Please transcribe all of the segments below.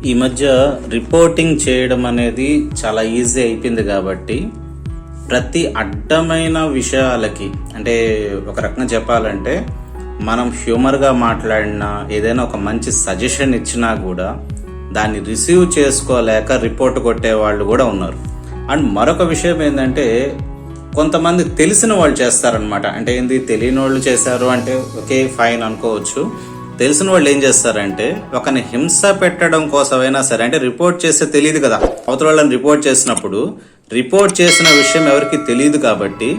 ఈ మధ్య రిపోర్టింగ్ చేయడం అనేది చాలా ఈజీ అయిపోయింది కాబట్టి ప్రతి అడ్డమైన విషయాలకి అంటే ఒక రకంగా చెప్పాలంటే మనం హ్యూమర్గా మాట్లాడినా ఏదైనా ఒక మంచి సజెషన్ ఇచ్చినా కూడా దాన్ని రిసీవ్ చేసుకోలేక రిపోర్ట్ కొట్టే వాళ్ళు కూడా ఉన్నారు. అండ్ మరొక విషయం ఏంటంటే కొంతమంది తెలిసిన వాళ్ళు చేస్తారనమాట. అంటే ఏంది తెలియని వాళ్ళు చేశారు అంటే ఓకే ఫైన్ అనుకోవచ్చు. తెలిసిన వాళ్ళు ఏం చేస్తారంటే ఒకరిని హింస పెట్టడం కోసమైనా సరే, అంటే రిపోర్ట్ చేస్తే తెలియదు కదా, అవతల వాళ్ళని రిపోర్ట్ చేసినప్పుడు రిపోర్ట్ చేసిన విషయం ఎవరికి తెలియదు కాబట్టి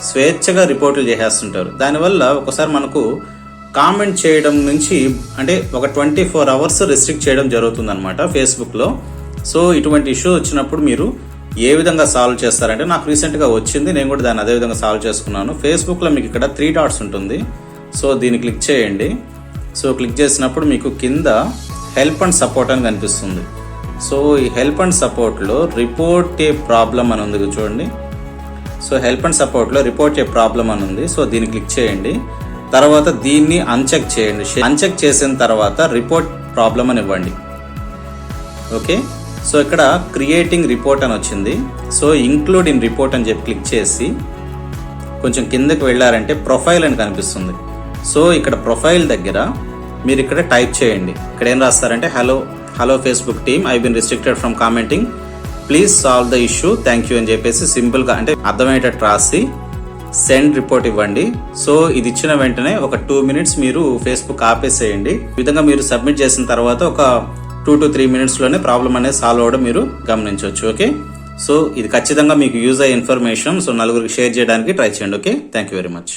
స్వేచ్ఛగా రిపోర్టులు చేసేస్తుంటారు. దానివల్ల ఒకసారి మనకు కామెంట్ చేయడం నుంచి అంటే ఒక 24 hours రెస్ట్రిక్ట్ చేయడం జరుగుతుంది అనమాట ఫేస్బుక్లో. సో ఇటువంటి ఇష్యూ వచ్చినప్పుడు మీరు ఏ విధంగా సాల్వ్ చేస్తారంటే నాకు రీసెంట్గా వచ్చింది, నేను కూడా దాన్ని అదే విధంగా సాల్వ్ చేసుకున్నాను. ఫేస్బుక్లో మీకు ఇక్కడ 3 dots ఉంటుంది. సో దీన్ని క్లిక్ చేయండి. సో క్లిక్ చేసినప్పుడు మీకు కింద హెల్ప్ అండ్ సపోర్ట్ అని కనిపిస్తుంది. సో ఈ హెల్ప్ అండ్ సపోర్ట్లో రిపోర్ట్ ఏ ప్రాబ్లం అని ఉంది చూడండి. సో హెల్ప్ అండ్ సపోర్ట్లో రిపోర్ట్ ఏ ప్రాబ్లం అని ఉంది. సో దీన్ని క్లిక్ చేయండి. తర్వాత దీన్ని అన్చెక్ చేయండి. అన్చెక్ చేసిన తర్వాత రిపోర్ట్ ప్రాబ్లం అని ఇవ్వండి. ఓకే, సో ఇక్కడ క్రియేటింగ్ రిపోర్ట్ అని వచ్చింది. సో ఇంక్లూడ్ ఇన్ రిపోర్ట్ అని చెప్పి క్లిక్ చేసి కొంచెం కిందకి వెళ్ళారంటే ప్రొఫైల్ అని కనిపిస్తుంది. సో ఇక్కడ ప్రొఫైల్ దగ్గర మీరు ఇక్కడ టైప్ చేయండి. ఇక్కడ ఏం రాస్తారంటే hello Facebook team, I been restricted from commenting, please solve the issue, thank you అని చెప్పేసి సింపుల్గా అంటే అర్థమయ్యేటట్టు రాసి సెండ్ రిపోర్ట్ ఇవ్వండి. సో ఇది ఇచ్చిన వెంటనే ఒక 2 minutes మీరు ఫేస్బుక్ ఆపేసేయండి. ఈ విధంగా మీరు సబ్మిట్ చేసిన తర్వాత ఒక 2 to 3 minutesలోనే ప్రాబ్లం అనేది సాల్వ్ అవ్వడం మీరు గమనించవచ్చు. ఓకే, సో ఇది ఖచ్చితంగా మీకు యూజ్ అయ్యే ఇన్ఫర్మేషన్. సో నలుగురికి షేర్ చేయడానికి ట్రై చేయండి. Okay, thank you very much.